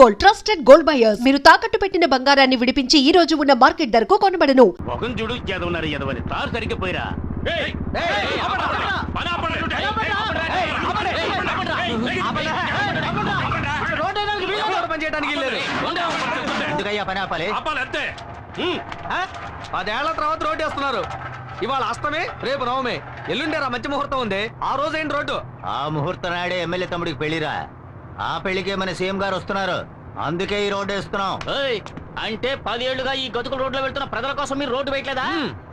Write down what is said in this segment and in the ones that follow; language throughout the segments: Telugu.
Gold, trusted gold buyers. మీరు తాకట్టు పెట్టిన బంగారాన్ని విడిపించి ఈ రోజు ఉన్న మార్కెట్ ధరకు కొనబడను. మొగం చూడు చేదవున్నారు ఎదవని తారు సరిగ్గా పోయిరా. ఎందుకయ్యా పని ఆపాలి? అంతే. 10 ఏళ్ల తర్వాత రోడ్డు వేస్తున్నారు. ఇవాళ అష్టమి, రేపు నవమి, ఎల్లుండేరా మంచి ముహూర్తం ఉంది. ఆ రోజు ఏంటి రోడ్డు? ఆ ముహూర్తం నాడే ఎమ్మెల్యే తమ్ముడికి పెళ్లిరా. ఆ పెళ్లికే మన సీఎం గారు వస్తున్నారు. అందుకే ఈ రోడ్డు వేస్తున్నాం. అంటే 10 ఏళ్లుగా ఈ గతుకుల రోడ్లో వెళ్తున్న ప్రజల కోసం మీరు రోడ్డు వేయట్లేదా?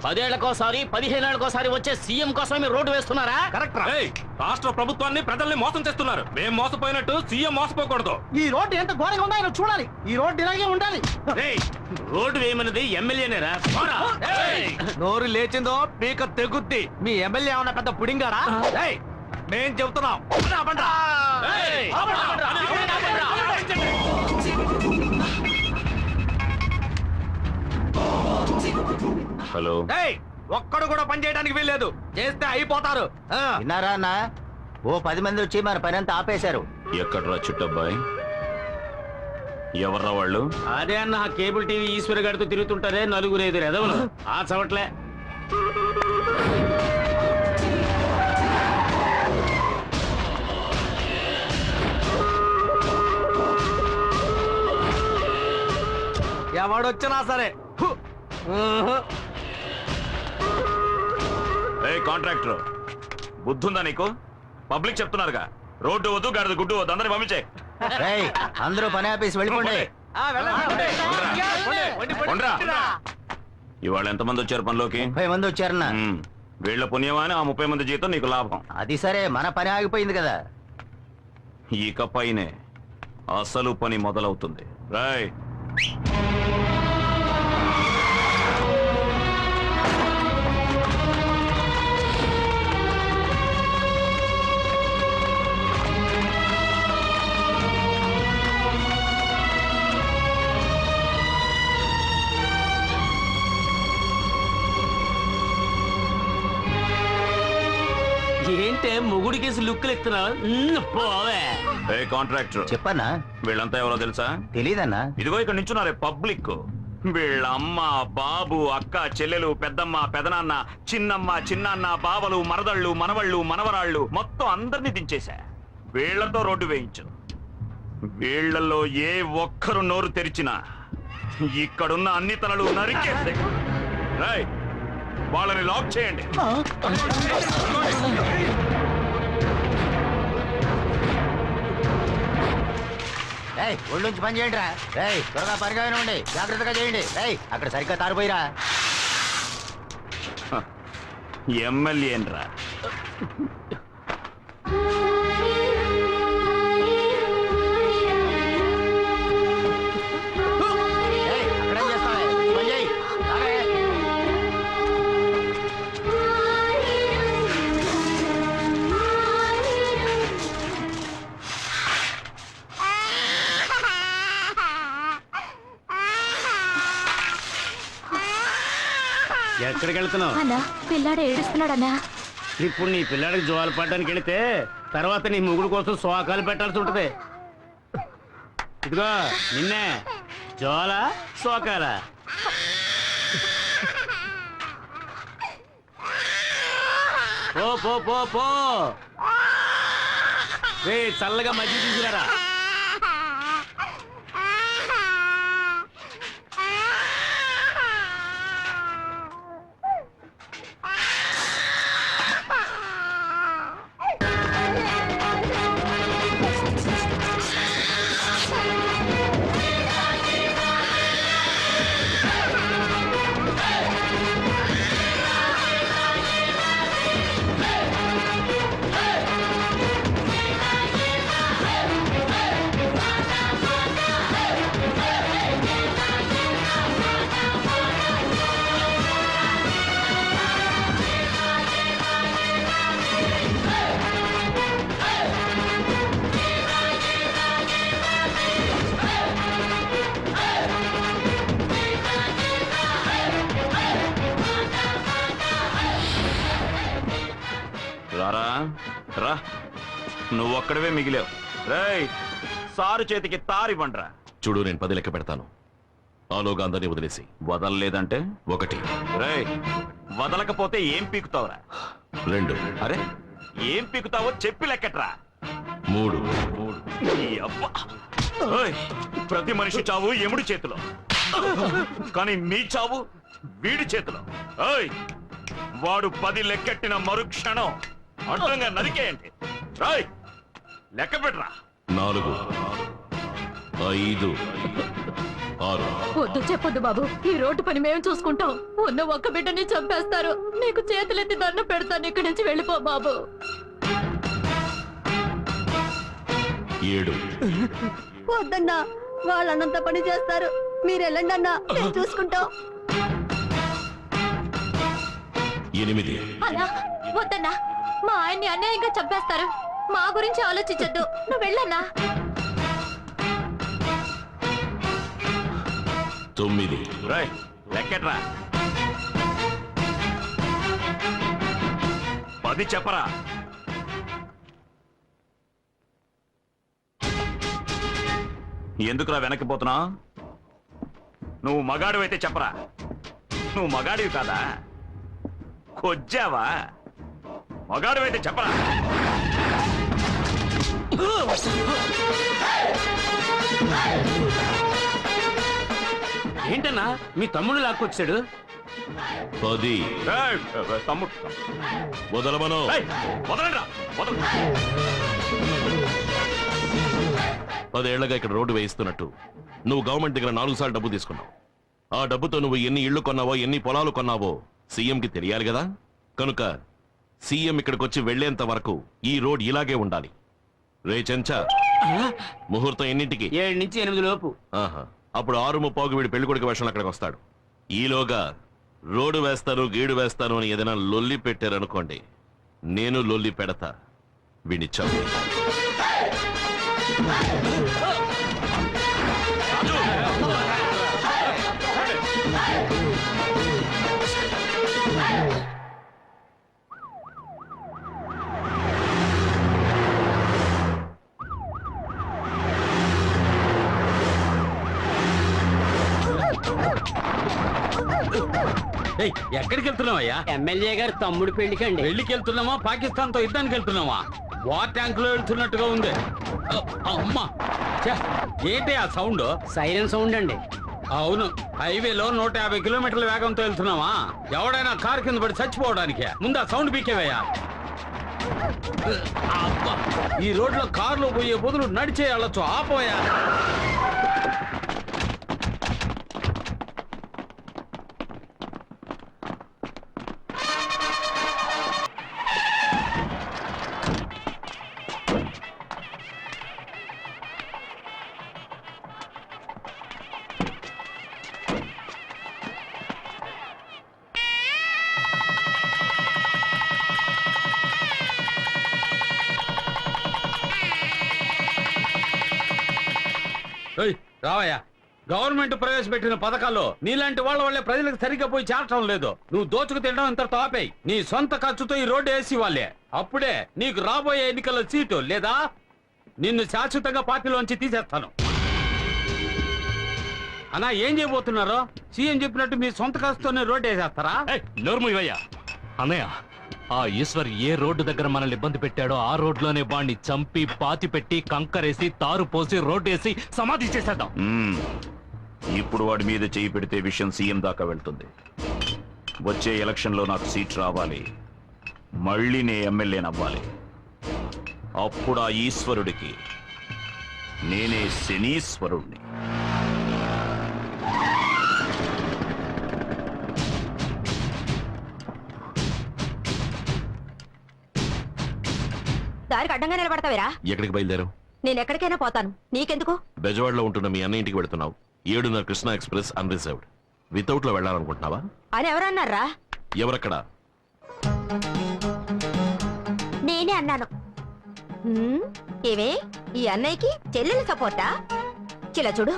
10 ఏళ్లకోసారి 15 ఏళ్లకోసారి వచ్చే సీఎం కోసం మీరు రోడ్డు వేస్తున్నారా? కరెక్ట్. రాష్ట్ర ప్రభుత్వాన్ని ప్రజల్ని మోసం చేస్తున్నారు. మేము మోసపోయినట్టు సీఎం మోసపోకూడదు. ఈ రోడ్డు ఎంత ఘోరంగా ఉందో ఆయన చూడాలి. ఈ రోడ్డు ఇలాగే ఉండాలి. రోడ్డు వేయమన్నది ఎమ్మెల్యేనేరా? నోరు లేచిందో పీక తెగుద్ది. మీ ఎమ్మెల్యే ఏమన్నా పెద్ద పుడింగారా? మేం చెబుతున్నాం. హలో, ఒక్కడు కూడా పని చేయడానికి వీల్లేదు. చేస్తే అయిపోతారు. విన్నారా అన్న? ఓ 10 మంది వచ్చి మన పని అంతా ఆపేశారు. ఎక్కడ్రా చుట్టబ్బాయి? ఎవర్రా వాళ్ళు? అదే అన్న కేబుల్ టీవీ ఈశ్వర్ గారితో తిరుగుతుంటారే నలుగురు ఎదురు ఎదవలు. ఆ చవట్లే. ఎవడొచ్చినా సరే. కాంట్రాక్టర్ బుద్ధుందా నీకు? పబ్లిక్ చెప్తున్నారుగా, రోడ్డు వద్దు, గడదు గుడ్డు వద్దు, అందరిని పంపించే. అందరూ పని ఆపేసి వెళ్ళిపోండి. ఇవాళ ఎంతమంది వచ్చారు పనిలోకి? 30 మంది వచ్చారన్న. వీళ్ళ పుణ్యమా అని ఆ 30 మంది జీతం నీకు లాభం. అది సరే, మన పని ఆగిపోయింది కదా. ఇక పైనే అసలు పని మొదలవుతుంది. రాయ్. ఏంటే ముగుడికేసి లుక్కులు ఎత్తున్నావు? పోవే. కాంట్రాక్టర్ చెప్పన్నా? వీళ్ళంతా ఎవరో తెలుసా? తెలీదన్నా. ఇదిగో ఇక్కడ నించున్నారే పబ్లిక్. వీళ్ళ అమ్మ, బాబు, అక్క, చెల్లెలు, పెద్దమ్మ, పెదనాన్న, చిన్నమ్మ, చిన్నాన్న, బావలు, మరదళ్ళు, మనవళ్ళు, మనవరాళ్ళు మొత్తం అందరినీ దించేశా. వీళ్లతో రోడ్డు వేయించు. వీళ్లలో ఏ ఒక్కరు నోరు తెరిచినా ఇక్కడున్న అన్ని తలలు నరికేస్తే వాళ్ళని లాక్ చేయండి. ఒళ్ళుంచి పని చేయండి రా. త్వరగా పరిగానే ఉండి జాగ్రత్తగా చేయండి. అక్కడ సరిగ్గా తారిపోయిరా. ఎమ్మెల్యేనరా? అక్కడేం చేస్తావే? పని చేయి. ఎక్కడికి వెళ్తున్నావు? అన్నా, పిల్లాడు ఏడుస్తున్నాడన్నా. ఇప్పుడు నీ పిల్లాడికి జోలు పడడానికి వెళితే తర్వాత నీ ముగుడు కోసం శోకాలు పెట్టాల్సి ఉంటది. ఇదిగో నిన్నే జోల శోకాల. పో పో పో పో. చల్లగా మజ్జిగ తీసుకురా. రారా రా, నువ్వు ఒక్కడవే మిగిలావు. రేయ్, సారు చేతికి తారివ్వండ్రా. చూడు, నేను 10 లెక్క పెడతాను. ఆలోగా అందరినీ వదిలేసి. వదలలేదంటే 1 రేయ్, వదలకపోతే ఏం పీకుతావురా? 2 అరే, ఏం పీకుతావో చెప్పి లెక్కట్రా. 3 ఈ అబ్బ. ఓయ్, ప్రతి మనిషి చావు ఎముడి చేతిలో, కానీ మీ చావు వీడి చేతిలో. ఓయ్, వాడు 10 లెక్కెట్టిన మరుక్షణం అడ్డంగా నరికేయండి. రాయ్, లెక్క పెట్టరా. 4 5 6 వద్దు, చెప్పొద్దు బాబు. ఈ రోడ్డు పని మేము చూసుకుంటాం. ఉన్న ఒక్క బిడ్డని చంపేస్తారు. నీకు చేతులెత్తి దండం పెడతాను. ఇక్కడి నుంచి వెళ్ళిపో బాబు. 7 వద్దన్నా, వాళ్ళన్నంత పని చేస్తారు. మీరు వెళ్ళండి అన్నా, మేము చూసుకుంటాం. 8 అలా వద్దన్నా, మా ఆయన్ని అన్యాయంగా చంపేస్తారు. మా గురించి ఆలోచించొద్దు. నువ్వు వెళ్ళన్నా. 9 రాయ్, లెక్కట్రా. 10 చెప్పరా. ఎందుకురా వెనక్కిపోతున్నా? నువ్వు మగాడివైతే చెప్పరా. నువ్వు మగాడివి కాదా? కొజ్జావా? మగాడివైతే చెప్పరా. ఏంటన్నా మీ తమ్ముడు లాక్కొచ్చాడు? 10 ఏయ్, తమ్ముడు, వదలమను. ఏయ్, వదలండిరా, వదలండి. 10 ఏళ్లగా ఇక్కడ రోడ్డు వేయిస్తున్నట్టు నువ్వు గవర్నమెంట్ దగ్గర 4 సార్లు డబ్బు తీసుకున్నావు. ఆ డబ్బుతో నువ్వు ఎన్ని ఇళ్లు కొన్నావో, ఎన్ని పొలాలు కొన్నావో సీఎంకి తెలియాలి కదా. కనుక సీఎం ఇక్కడికి వచ్చి వెళ్లేంత వరకు ఈ రోడ్ ఇలాగే ఉండాలి. రే చెంచా, ముహూర్తం ఎన్నింటికి? 7 నుంచి 8 లోపు. ఆహా, అప్పుడు 6:30కి వీడి పెళ్లికొడుకు వేషంలో అక్కడికి వస్తాడు. ఈలోగా రోడ్డు వేస్తాను, గీడు వేస్తాను అని ఏదైనా లొల్లి పెట్టారనుకోండి, నేను లొల్లి పెడతా. వీడిచ్చావు. ఎక్కడికి వెళ్తున్నావయ్యా? ఎమ్మెల్యే గారు తమ్ముడు పెళ్లికండి. పెళ్లికి వెళ్తున్నామా, పాకిస్తాన్ తో యుద్ధానికి వెళ్తున్నావా? వార్ ట్యాంక్ లో వెళ్తున్నట్టుగా ఉంది. అమ్మా, ఏంటి ఆ సౌండ్? సైరన్ సౌండ్ అండి. అవును, హైవేలో 150 కిలోమీటర్ల వేగంతో వెళ్తున్నావా? ఎవడైనా కారు కింద పడి చచ్చిపోవడానికి ముందు ఆ సౌండ్ పీకేవయ్యా. ఈ రోడ్లో కారులో పోయే బదులు నడిచే వెళ్ళొచ్చు. ఆపోయా. రావయ్యా, గవర్నమెంట్ ప్రవేశపెట్టిన పథకాల్లో నీలాంటి వాళ్ళ వల్లే ప్రజలకు సరిగ్గా పోయి చేరటం లేదు. నువ్వు దోచుకు తినడం ఇంత తాపేయి. నీ సొంత ఖర్చుతో ఈ రోడ్డు వేసి వాళ్ళే. అప్పుడే నీకు రాబోయే ఎన్నికల్లో సీటు, లేదా నిన్ను శాశ్వతంగా పార్టీలోంచి తీసేస్తాను. అన్నా, ఏం చేయబోతున్నారో? సీఎం చెప్పినట్టు మీ సొంత ఖర్చుతోనే రోడ్డు వేసేస్తారా? నోర్మయ్యా అన్నయ్య, ఆ ఈశ్వర్ ఏ రోడ్డు దగ్గర మనల్ని ఇబ్బంది పెట్టాడో ఆ రోడ్లోనే వాడిని చంపి, పాతి పెట్టి, కంకరేసి, తారు పోసి, రోడ్డు వేసి సమాధి చేసేద్దాం. ఇప్పుడు వాడి మీద చేయి పెడితే విషయం సీఎం దాకా వెళ్తుంది. వచ్చే ఎలక్షన్లో నాకు సీట్ రావాలి, మళ్ళీ నే ఎమ్మెల్యేనవ్వాలి. అప్పుడు ఆ ఈశ్వరుడికి నేనే శనీశ్వరుణ్ణి. దారికి అడ్డంగా నిలబడతావేరా? ఎక్కడికి బయలుదేరావు? నేను ఎక్కడికైనా పోతాను, నీకెందుకు? బెజవాడలో ఉంటున్న మీ అన్న ఇంటికి వెళుతున్నావు. 7:30 కృష్ణా ఎక్స్ప్రెస్ అన్రిజర్వ్డ్. వితౌట్ లో వెళ్ళాలనుకుంటున్నావా? అని ఎవరన్నారా? ఎవరక్కడ? నేనే అన్నాను. ఏమే, ఈ అన్నయ్యకి చెల్లెలు సపోర్టా? చిలా చూడు,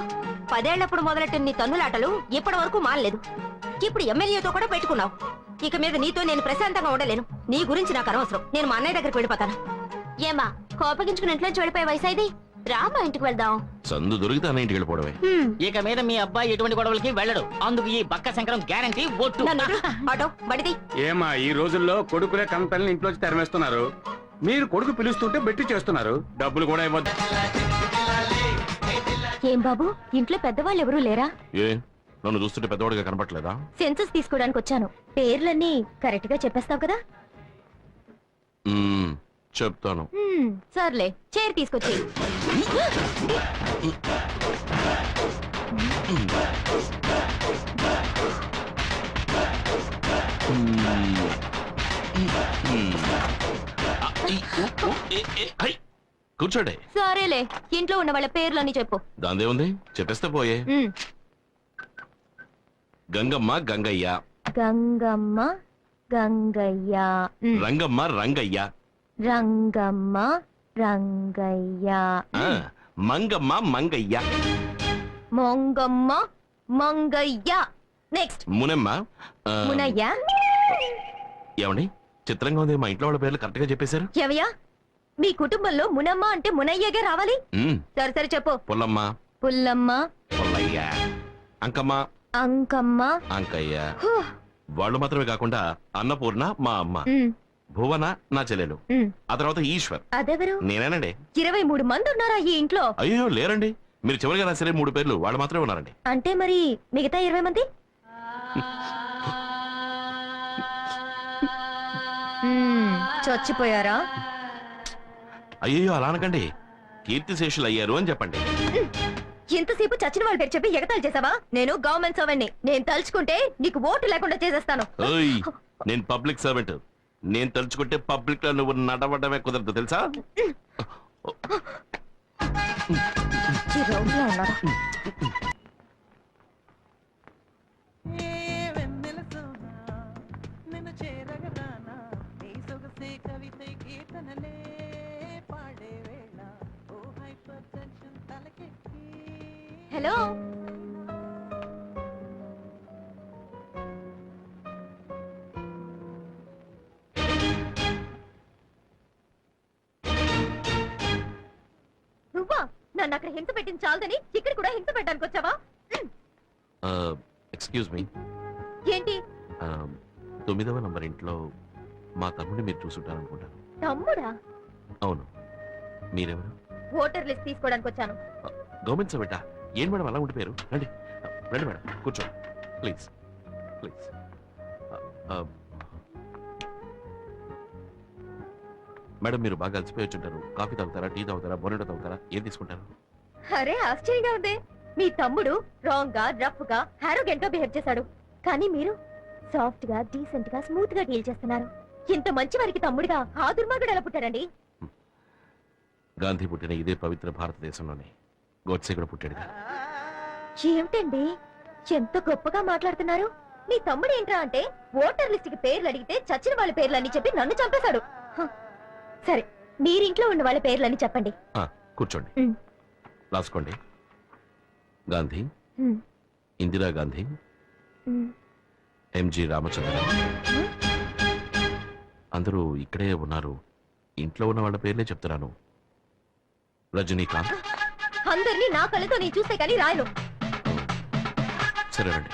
10 ఏళ్లప్పుడు మొదలెట్టిన నీ తన్నులాటలు ఇప్పటి వరకు మానలేదు. ఇప్పుడు ఎమ్మెల్యేతో కూడా పెట్టుకున్నావు. ఇక మీద నీతో నేను ప్రశాంతంగా ఉండలేను. నీ గురించి నాకు అనవసరం. నేను మా అన్నయ్య దగ్గరికి వెళ్ళిపోతాను. ఏమా, కోపగించుకుని ఇంట్లోంచి వెళ్ళిపోయే వయసు ఇది? రా మా ఇంటికి వెళ్దాం. సందు దొరికితే అన్న ఇంటికి వెళ్ళిపోవడమే. ఇక మీద మీ అబ్బాయి ఎటువంటి గొడవలకి వెళ్ళడు. అందుకు ఈ బక్క శంకరం గ్యారంటీ ఒట్టు. నన్ను వదిలు. ఆటో బడిది. ఏమా ఈ రోజుల్లో కొడుకులే కంపెనీని ఇంట్లోంచి తరిమేస్తున్నారు. మీరు కొడుకు పిలుస్తుంటే బెట్టి చేస్తున్నారు. డబ్బులు కూడా ఇవ్వద్దు. ఏం బాబు, ఇంట్లో పెద్దవాళ్ళు ఎవరూ లేరా? ఏ నన్ను చూస్తుంటే పెద్దవాడిగా కనపట్లేదా? సెన్సస్ తీసుకోవడానికి వచ్చాను. పేర్లన్నీ కరెక్ట్ గా చెప్పేస్తావు కదా? చెప్తాను. సర్లే, చైర్ తీసుకొచ్చి. కూర్చోండి. సరేలే, ఇంట్లో ఉన్న వాళ్ళ పేర్లన్నీ చెప్పు. దాందే ఉంది, చెప్పేస్తే పోయే. గంగమ్మ గంగయ్య, గంగమ్మ గంగయ్య, రంగమ్మ రంగయ్య, రంగమ్మ రంగయ్య, మంగమ్మ మంగయ్య, మొంగమ్మ మంగయ్య. నెక్స్ట్ మునమ్మ. మునయ్య. ఏమండి చిత్రంగా ఉంది, మా ఇంట్లో వాళ్ళ పేర్లు కరెక్ట్ గా చెప్పేశారు. ఎవయ్యా, మీ కుటుంబంలో మునమ్మ అంటే మునయ్యగా రావాలి. సరే సరే చెప్పు. పుల్లమ్మ, పుల్లమ్మ, పుల్లయ్య, అంకమ్మ, అంకమ్మ, అంకయ్య. వాళ్ళు మాత్రమే కాకుండా అన్నపూర్ణ మా అమ్మ, భువన నా చెల్లెలు, ఆ తర్వాత ఈశ్వర్. అదెవరు? నేనేనండి. 23 మంది ఉన్నారా ఈ ఇంట్లో? అయ్యో లేరండి, మీరు చివరిగా రాసరే 3 పేర్లు వాళ్ళు మాత్రమే ఉన్నారండి. అంటే మరి మిగతా 20 మంది? చచ్చిపోయారా? అయ్యో అలా అనకండి, కీర్తిశేషులు అయ్యారు అని చెప్పండి. ఎంతసేపు చచ్చిన వాళ్ళ పేరు చెప్పి ఎగతాళి చేసావా? నేను గవర్నమెంట్ సర్వెంట్ని. నేను తలుచుకుంటే నీకు ఓటు లేకుండా చేసేస్తాను. ఓయ్, నేను పబ్లిక్ సర్వెంట్. నేను తలుచుకుంటే పబ్లిక్ లో నువ్వు నడవడమే కుదరదు తెలుసా? ఈ రౌండ్లో ఉన్నారా? హలో, నువ్వా? నన్ను అక్కడ హింస పెట్టింది చాలదని ఇక్కడ కూడా హింస పెట్టడానికి వచ్చావా? Excuse me. ఏంటి? 9వ నంబర్ ఇంట్లో మా తమ్ముడిని మీరు చూసుంటారనుకుంటాను. తమ్ముడా? అవును. మీరెవరు? ఓటర్ లిస్ట్ తీసుకోవడానికి వచ్చాను. గవర్నమెంట్ సర్వెంటా? ఏం మేడం అలా ఉండిపోయారు? రండి రండి మేడం, కూర్చోండి ప్లీజ్ ప్లీజ్. మేడం మీరు బాగా అలసిపోయి వచ్చుంటారు. కాఫీ తాగుతారా, టీ తాగుతారా, బోనెటో తాగుతారా, ఏం తీసుకుంటారు? అరే ఆశ్చర్యంగా ఉంది. మీ తమ్ముడు రాంగ్ గా, రఫ్ గా, హారోగెంట్ గా బిహేవ్ చేశాడు. కానీ మీరు సాఫ్ట్ గా, డీసెంట్ గా, స్మూత్ గా డీల్ చేస్తున్నారు. ఇంత మంచి వారికి తమ్ముడిగా ఆ దుర్మార్గుడు ఎలా పుట్టాడండి? గాంధీ పుట్టిన ఇదే పవిత్ర భారతదేశంలోనే గోడ్సే కూడా పుట్టాడుగా. ఏమిటండి ఎంత గొప్పగా మాట్లాడుతున్నారు? మీ తమ్ముడు ఏంట్రా అంటే ఓటర్ లిస్ట్ కి పేర్లు అడిగితే చచ్చిన వాళ్ళ పేర్లని చెప్పి నన్ను చంపేశాడు. సరే, మీరింట్లో ఉన్న వాళ్ళ పేర్లని చెప్పండి. కూర్చోండి, రాసుకోండి. గాంధీ, ఇందిరా గాంధీ, ఎంజి రామచంద్ర. అందరూ ఇక్కడే ఉన్నారు. ఇంట్లో ఉన్న వాళ్ళ పేర్లే చెప్తున్నాను. రజనీకాంత్. అందరినీ నా కళ్ళతో నేను చూస్తే కానీ రాయను. సరే రండి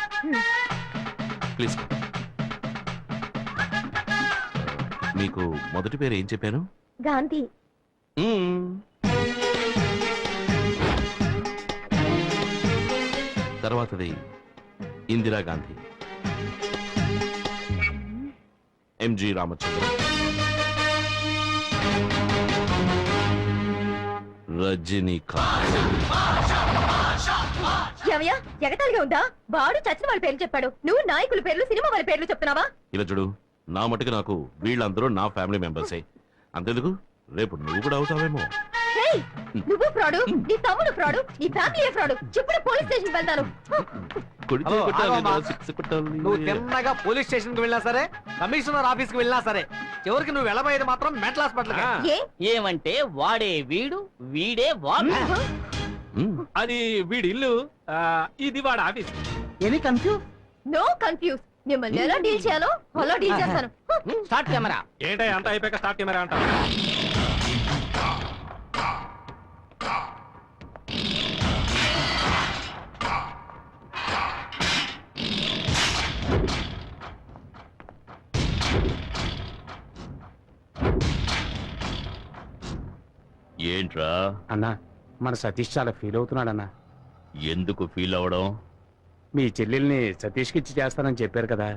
ప్లీజ్. మీకు మొదటి పేరు ఏం చెప్పాను? గాంధీ. తర్వాతది ఇందిరా గాంధీ, ఎంజి రామచంద్ర, రజనీకాంత్. ఏమయ్యా, ఎగతాళిగా ఉందా? వాడు చచ్చిన వాళ్ళ పేర్లు చెప్పాడు, నువ్వు నాయకుల పేర్లు, సినిమా వాళ్ళ పేర్లు చెప్తున్నావా? ఇలా చూడు, నా మటుకు నాకు వీళ్ళందరూ నా ఫ్యామిలీ మెంబర్సే. అంతెందుకు, రేపు నువ్వు కూడా అవుతావేమో. నువ్వు ఫ్రాడు, నీ తమ్ముడు ఫ్రాడు, నీ ఫ్యామిలీ ఫ్రాడు. చెప్పుడు పోలీస్ స్టేషన్ వెళ్తాను. నువ్వు తిన్నగా పోలీస్ స్టేషన్ కి వెళ్ళినా సరే, కమిషనర్ ఆఫీస్ కి వెళ్ళినా సరే, చివరికి నువ్వు వెళ్ళబోయేది మాత్రం మెంటల్ హాస్పిటల్. ఏమంటే వాడే వీడు, వీడే వాడు. అది వీడి ఇల్లు, ఇది వాడు office. Any confuse? No confuse. మిమ్మల్ని ఎలా డీల్ చేయాలో అలా డీల్ చేస్తాను. Start camera. ఏంటో అంత అయిపోయాక స్టార్ట్ కెమెరా అంటావు? ఏంట్రా? అన్నా మన సతీష్ చాలా ఫీల్ అవుతున్నాడన్నా. ఎందుకు ఫీల్ అవడం? మీ చెల్లెల్ని సతీష్కి ఇచ్చి చేస్తానని చెప్పారు కదా.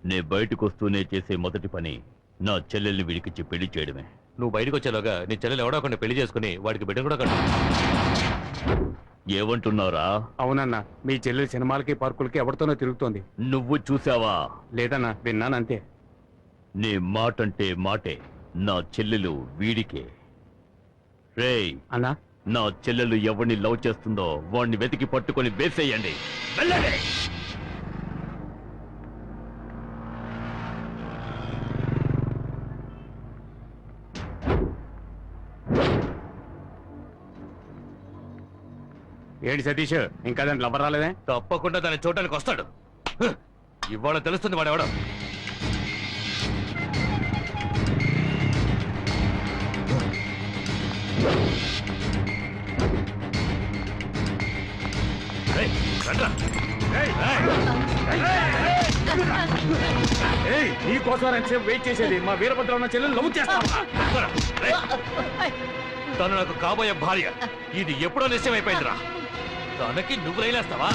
నే బయటకు వస్తూనే చేసే మొదటి పని నా చెల్లెల్ని వీడికిచ్చి పెళ్లి చేయడమే. నువ్వు బయటకు వచ్చేలోగా నీ చెల్లెలు ఎవడో ఒకరిని పెళ్లి చేసుకుని వాడికి బిడ్డ కూడా కట్టు. ఏమంటున్నారా? అవునన్నా, మీ చెల్లెలు సినిమాలకి పార్కులకి ఎవరితోనో తిరుగుతోంది. నువ్వు చూసావా? లేదన్నా, విన్నానంతే. నీ మాటంటే మాటే. నా చెల్లెలు వీడికే. రేయ్ అన్నా, నా చెల్లెలు ఎవరిని లవ్ చేస్తుందో వాడిని వెతికి పట్టుకొని వేసేయండి. వెళ్ళండి. ఏంటి సతీష్, ఇంకా దాని లవర్ రాలేదే? తప్పకుండా దాన్ని చూడటానికి వస్తాడు. హ్! ఇవాళ తెలుస్తుంది వాడెవడో. ఏయ్, రండ్రా. నీ కోసం ఎంతసేపు వెయిట్ చేసేది? మా వీరభద్ర ఉన్న చెల్లెలు లవ్ చేస్తావా? తను నాకు కాబోయే భార్య. ఇది ఎప్పుడో నిశ్చయం అయిపోయిందిరా. తనకి నువ్వు రైలేస్తావా?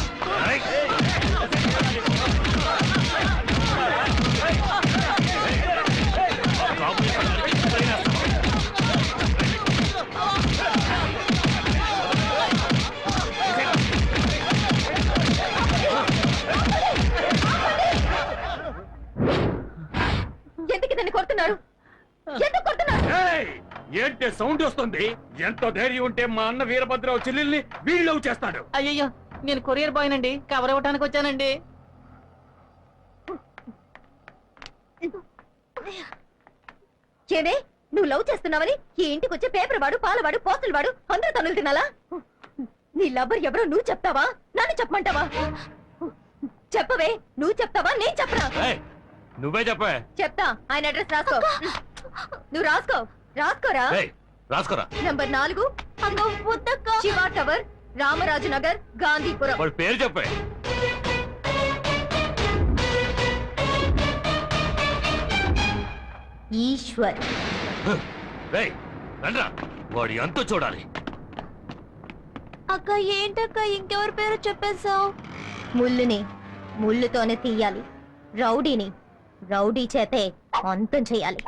ఎందుకు దాన్ని కొడుతున్నారు? ఎందుకు కొడుతున్నారు? ఏంటి సౌండ్ వస్తుంది? ఎంత ధైర్యం ఉంటే మా అన్న వీరభద్రరావు చెల్లెల్ని వీళ్ళు లవ్ చేస్తాడు? అయ్యయ్యో, నేను కొరియర్ బాయ్ నండి, కవర్ ఇవ్వడానికి వచ్చానండి. ఏనే, నువ్వు లవ్ చేస్తున్నావని ఈ ఇంటికి వచ్చే పేపర్ వాడు, పాలవాడు, పోస్టులు వాడు అందరూ తనులు తినాలా? నీ లవ్వర్ ఎవరో నువ్వు చెప్తావా, నన్ను చెప్పమంటావా? చెప్పవే, నువ్వు చెప్తావా, నేను చెప్పరా? ఏయ్, నువ్వే చెప్పే. చెప్తా. ఆయన అడ్రస్ రాసుకో. నువ్వు రాసుకోరా. ఏయ్, రాసుకోరా. Number 4 Shiva tower, Ramaraju Nagar, Gandhipuram. వాడి పేరు చెప్పే. ఈశ్వర్. రేయ్, రండ్రా. వాడి అంతు చూడాలి. అక్క ఏంటక్క ఇంకెవరి పేరు చెప్పేశావు? ముళ్ళుని ముళ్ళుతోనే తీయాలి, రౌడీని రౌడీ చేతే అంతం చేయాలి.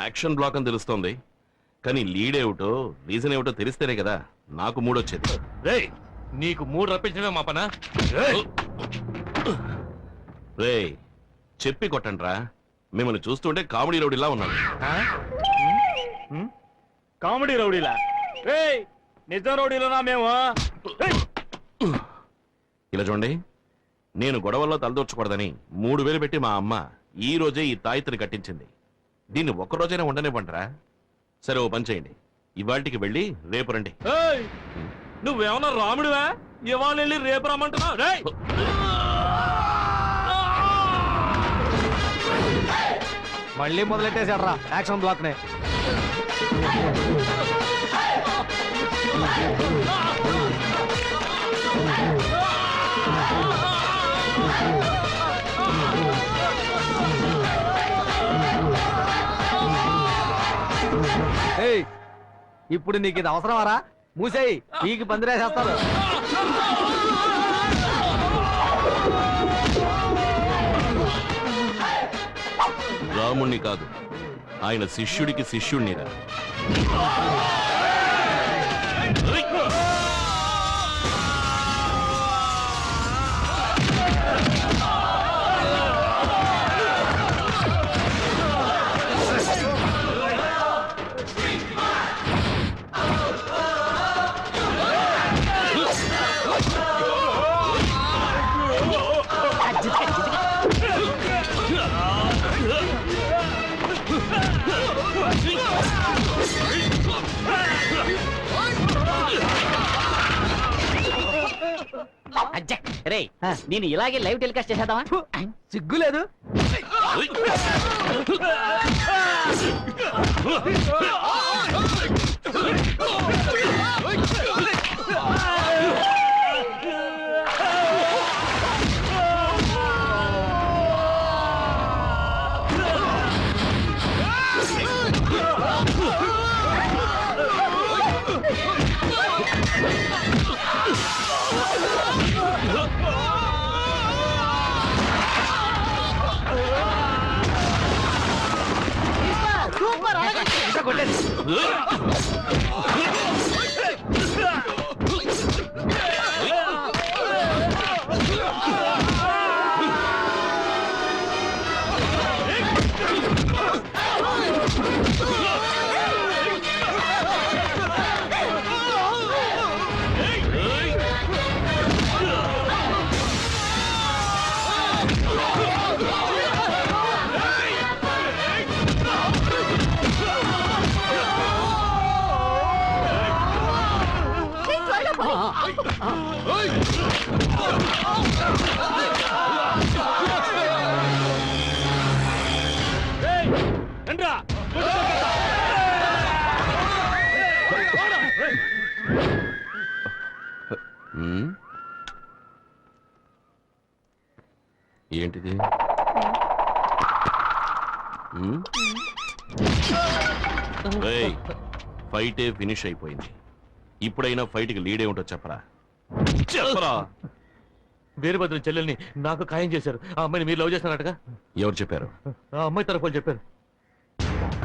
యాక్షన్ బ్లాక్ అని తెలుస్తోంది, కానీ లీడ్ ఏమిటో రీజన్ ఏమిటో తెలిస్తేనే కదా నాకు మూడొచ్చేది. రేయ్, నీకు మూడు రప్పించడమే మా పనా? రేయ్, చెప్పి కొట్టండ్రా. మిమ్మల్ని చూస్తుంటే కామెడీ రౌడీలా ఉన్నాడు. కామెడీ రౌడీలా? నిజం రౌడీలోనా మేము? ఇలా చూడండి, నేను గొడవల్లో తలదూర్చకూడదని 3000 పెట్టి మా అమ్మ ఈ రోజే ఈ తాయితని కట్టించింది. దీన్ని ఒక్కరోజైనా ఉండనివ్వంటారా? సరే, ఓ పని చేయండి, ఇవాళకి వెళ్ళి రేపు రండి. నువ్వేమన్నా రాముడివా? ఇవాళ వెళ్ళి రేపు రమ్మంటున్నావు? రేయ్, మళ్ళీ మొదలెట్టేశాడ్రా యాక్షన్ బ్లాక్ నే. ఇప్పుడు నీకు ఇది అవసరమారా? మూసేయి, నీకు పందిరేసేస్తారు. రాముణ్ణి కాదు, ఆయన శిష్యుడికి శిష్యుణ్ణిరా. రే, నేను ఇలాగే లైవ్ టెలికాస్ట్ చేసేద్దామా? సిగ్గులేదు. ఏంటిది? ఫైటే ఫినిష్ అయిపోయింది. ఇప్పుడైనా ఫైట్ కి లీడే ఉంటో చెప్పరా. చెప్పరా. వీరభద్రం చెల్లెల్ని నాకు ఖాయం చేశారు. ఆ అమ్మాయిని మీరు లవ్ చేస్తున్నారటగా. ఎవరు చెప్పారు? ఆ అమ్మాయి తరఫు వాళ్ళు చెప్పారు.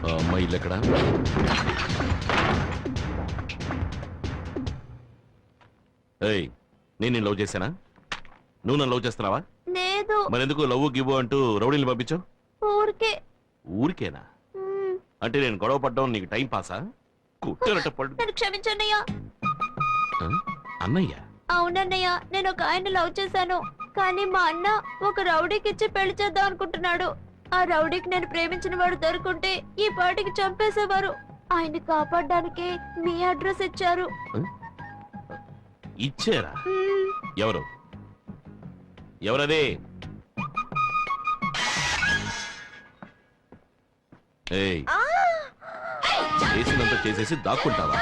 ఆ అమ్మాయి ఇల్లు ఎక్కడా? నేను లవ్ చేశానా? నువ్వు నన్ను లవ్ చేస్తున్నావా? లేదు. మరెందుకు లవ్ గివ్ అంటూ రౌడీని పంపించావు? ఊరికే. ఊరికేనా? అంటే నేను గొడవ పడ్డం నీకు టైం పాసా? కుట్టినట్టు పడ్డు. నన్ను క్షమించన్నయ్యా. అన్నయ్య? అవునన్నయ్య, నేను ఒక ఆయన లవ్ చేశాను. కానీ మా అన్న ఒక రౌడీకి ఇచ్చి పెళ్లి చేద్దాం అనుకుంటున్నాడు. ఆ రౌడీకి నేను ప్రేమించిన వాడు దొరుకుంటే ఈ పాటికి చంపేసేవారు. ఆయన్ని కాపాడడానికి మీ అడ్రస్ ఇచ్చారు. ఇచ్చారా? ఎవరు? ఎవరదే? చేసినంత చేసేసి దాక్కుంటావా?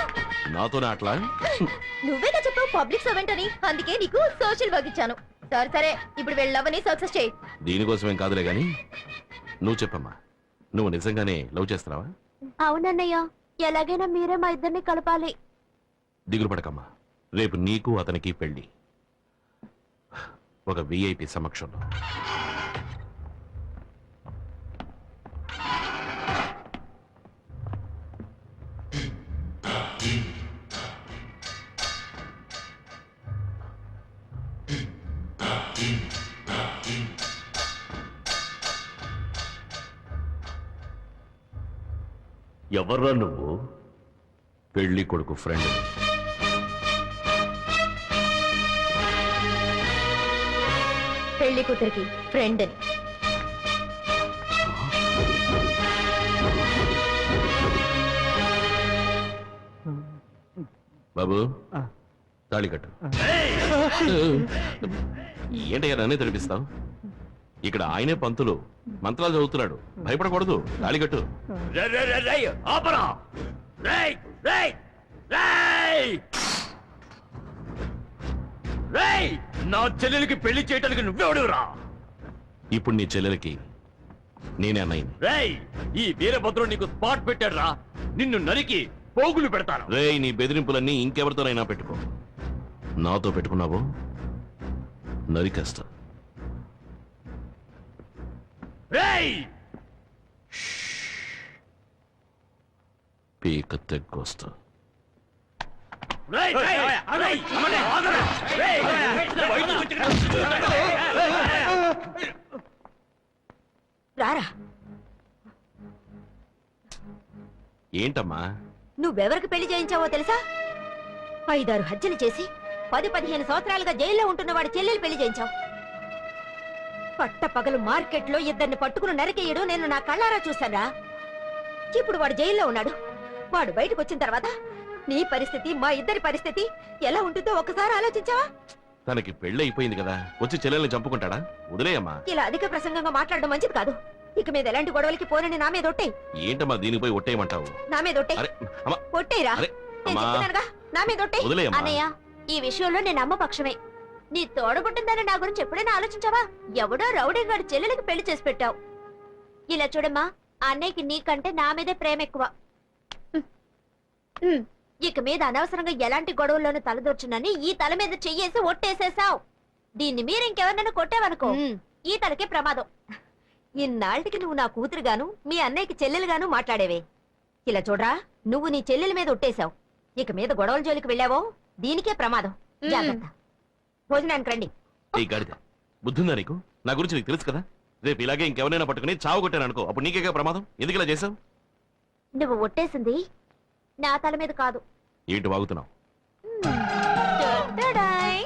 నాతోనే అట్లా? నువ్వేగా చెప్పావు పబ్లిక్ సర్వెంట్ అని, అందుకే నీకు సోషల్ వర్క్ ఇచ్చాను. సరే సరే, ఇప్పుడు వెళ్ళవని సక్సెస్ చేయి. దీనికోసమేం కాదులే గాని నువ్వు చెప్పమ్మా, నువ్వు నిజంగానే లవ్ చేస్తున్నావా? అవునన్నయ్య, ఎలాగైనా మీరే మా ఇద్దరిని కలపాలి. దిగులు పడకమ్మా, రేపు నీకు అతనికి పెళ్లి. ఒక విఐపి సమక్షంలో. ఎవర్రా నువ్వు? పెళ్లి కొడుకు ఫ్రెండ్. పెళ్లి కూతురికి ఫ్రెండ్ అని. బాబు తాళి కట్టు. ఏంటయ్యా నన్నే తెలిపిస్తావు? ఇక్కడ ఆయనే పంతులు, మంత్రాలు చదువుతున్నాడు. భయపడకూడదు. తాళి కట్టు. నా చెల్లెలికి పెళ్లి చేయడానికి నువ్వెవడురా? ఇప్పుడు నీ చెల్లెలకి నేనే అన్నయ్యని. రేయ్, ఈ వీరభద్రుడు నీకు స్పాట్ పెట్టాడు రా. నిన్ను నరికి పోగులు పెడతాను. రేయ్, నీ బెదిరింపులన్నీ ఇంకెవరితోనైనా పెట్టుకో. నాతో పెట్టుకున్నావు నరికేస్తా. పీక తెగ్గొస్తా. రారా. ఏంటమ్మా? నువ్వెవరికి పెళ్లి చేయించావో తెలుసా? 5-6 హత్యలు చేసి 10-15 సంవత్సరాలుగా జైల్లో ఉంటున్న వాడి చెల్లెలు పెళ్లి చేయించావు. పట్టపగలు మార్కెట్లో ఇద్దరిని పట్టుకుని నరికేయడం నేను నా కళ్ళారా చూశానా. ఇప్పుడు వాడు జైల్లో ఉన్నాడు. వాడు బయటకు వచ్చిన తర్వాత నీ పరిస్థితి, మా ఇద్దరి పరిస్థితి ఎలా ఉంటుందో ఒకసారి ఆలోచించావా? తనకి పెళ్లి అయిపోయింది కదా, వచ్చి చెల్లెల్ని చంపుకుంటాడా? వదిలేయమ్మా. ఇలా అధిక ప్రసంగంగా మాట్లాడడం మంచిది కాదు. ఇక మీద ఎలాంటి గొడవలకి పోనని నా మీద ఒట్టే. ఏంటమ్మా దీనికి పోయి ఒట్టేయమంటావు? నా మీద ఒట్టే. అరే అమ్మా, ఒట్టేరా. అరే నేను అమ్మా, చెప్తున్నానుగా, నా మీద ఒట్టే. వదిలేయమ్మా. అన్నయ్య, ఈ విషయంలో నేను అమ్మ పక్షమే. నీ తోడబుట్టిందని నా గురించి ఎప్పుడైనా ఆలోచించావా? ఎవడో రౌడీ గారి చెల్లెలకి పెళ్లి చేసి పెట్టావు. ఇలా చూడమ్మా, అన్నయ్యకి నీకంటే నా మీదే ప్రేమ ఎక్కువ. ఇక మీద అనవసరంగా ఎలాంటి గొడవల్లోనూ తలదూర్చునని ఈ తల మీద చెయ్యేసి ఒట్టేసేసావు. దీన్ని మీరు ఇంకెవరినైనా కొట్టావనుకో, ఈ తలకే ప్రమాదం. ఇన్నాళ్ళకి నువ్వు నా కూతురుగాను మీ అన్నయ్యకి చెల్లెలుగాను మాట్లాడేవే. ఇలా చూడరా, నువ్వు నీ చెల్లెల మీద ఒట్టేశావు. ఇక మీద గొడవల జోలికి వెళ్ళావో దీనికే ప్రమాదం. జాగ్రత్త. భోజనానికి రండి. ఈ గాడిద బుద్ధుందా నీకు? నా గురించి నీకు తెలుసు కదా. రేపు ఇలాగే ఇంకెవరైనా పట్టుకుని చావు కొట్టాను అనుకో, అప్పుడు నీకేగా ప్రమాదం. ఎందుకు ఇలా చేసావు? నువ్వు ఒట్టేసింది నా తల మీద కాదు. ఏంటి వాగుతున్నావు? టడడాయ్.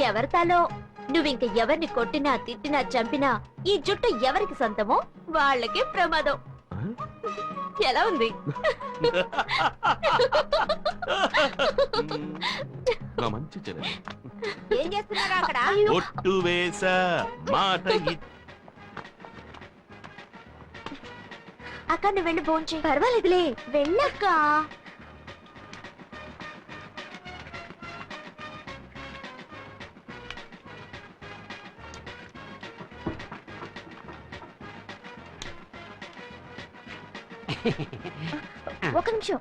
ఎవరి తలో నువ్వింక ఎవరిని కొట్టినా తిట్టినా చంపినా ఈ జుట్టు ఎవరికి సొంతమో వాళ్ళకే ప్రమాదం. ఎలా ఉంది? నా మంచి చెల్లెలు. ఏం చేస్తున్నారా అక్కడ? ఒట్టు వేసా మాట అక్క నువ్వు వెళ్ళి భోంచే. పర్వాలేదులే, వెళ్ళక్క. ఒక నిమిషం.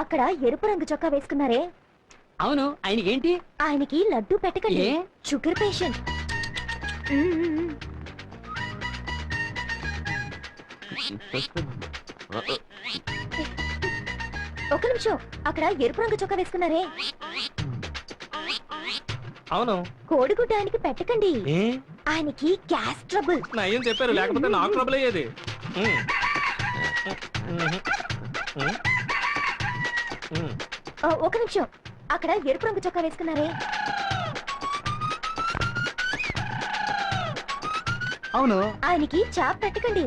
అక్కడ ఎరుపు రంగు చొక్కా వేసుకున్నారే, అవును, ఆయనకి ఏంటి? ఆయనకి లడ్డు పెట్టకండి. ఏ? Sugar patient. ఒక నిమిషం. అక్కడ ఎరుపు రంగు చొక్కా వేసుకున్నారే, అవును. కోడిగుడ్డ ఆయనకి పెట్టకండి. ఏ? ఆయనకి గ్యాస్ ట్రబుల్. ఏం చెప్పారు, లేకపోతే నాకు ట్రబుల్ అయ్యేది. ఒక నిమిషం. అక్కడ ఎరుపు రంగు చొక్కా వేసుకున్నారే, అవును. ఆయనకి చాప్ పెట్టకండి.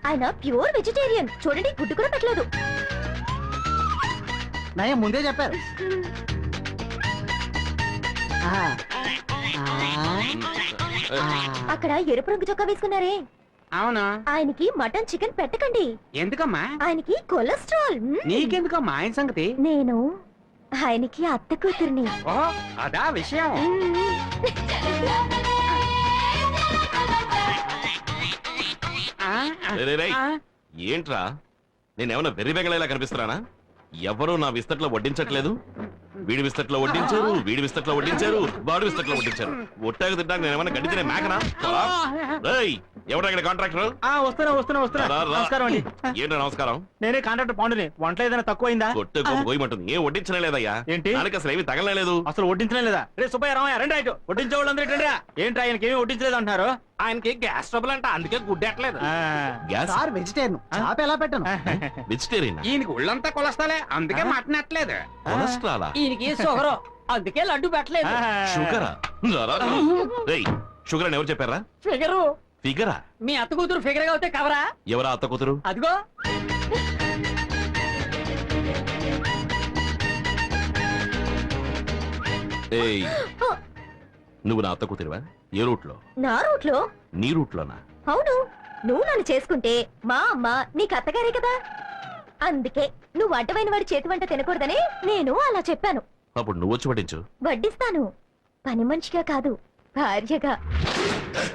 ఆయన ప్యూర్ వెజిటేరియన్. చూడండి, గుడ్డు కూడా పెట్టలేదు. నయం ముందే చెప్పారు. అక్కడ ఎరుపు రంగు చొక్కా వేసుకున్నారే, అవునా? ఆయనకి మటన్ చికెన్ పెట్టకండి. ఎందుకమ్మా? ఆయనకి కొలెస్ట్రాల్. నీకెందుకమ్మా ఆయన సంగతి? నేను ఆయనకి అత్త కూతుర్ని. ఓహో, అదా విషయం. రేయ్, రేయ్, ఏంట్రా నేనేమన్నా వెర్రి బెగలేలా కనిపిస్తున్నానా? ఎవరు నా విస్తట్లో వడ్డించట్లేదు. వీడి విస్తట్లో వడ్డించారు, వీడి విస్తట్లో వడ్డించారు, వాడి విస్తట్లో వడ్డించారు. ఒట్టాకు తింటాక నేనేమన్నా గడ్డి తినే మేకనా? ఎవరా ఇక్కడ కాంట్రాక్టర్? రా, రా. నమస్కారం అండి. ఏంట్రా నమస్కారం? నేనే కాంట్రాక్టర్ పాండుని. వంటలో ఏదైనా తక్కువైందా? కొట్టే పోయమంటుంది. ఏం వడ్డించనే లేదయ్యా. ఏంటి? నాలుగు అసలు ఏమి తగలలేదు. అసలు వడ్డించడం లేదా? రే సుబ్బయ్య, రామయ్య, రండి రైట్. వడ్డించే వాళ్ళందరూ రండి. ఏంటి ఆయనకి ఏమి వడ్డించలేదు అంటున్నారు? ఆయనకి గ్యాస్ ట్రబుల్ అంట, అందుకే గుడ్డెట్లేదు. Gas vegetarian. చాప ఎలా పెట్టను? వెజిటేరియన్ ఈయనకి ఒళ్ళంతా కొలస్తాలే, అందుకే మటన్ ఎట్లేదు. కొలెస్ట్రాలా? ఈయనకి షుగర్, అందుకే లడ్డు పెట్టలేదు. షుగరా? రేయ్, షుగర్ అని ఎవరు చెప్పారా? ఫిగరు. ఫిగరా? మీ అత్త కూతురు ఫిగర్ గా అవుతే కవరా? ఎవరా అత్త కూతురు? అదిగో. ఏయ్, నువ్వు నా అత్త కూతురువా? ఏ రూట్లో? నా రూట్లో. నీ రూట్లోనా? అవును, నువ్వు నన్ను చేసుకుంటే మా అమ్మ నీకు అత్తగారే కదా. అందుకే నువ్వు అడ్డమైన వాడి చేతి వంట తినకూడదని నేను అలా చెప్పాను. అప్పుడు నువ్వు వచ్చి పట్టించు. వడ్డిస్తాను, పని మనిషిగా కాదు, భార్యగా.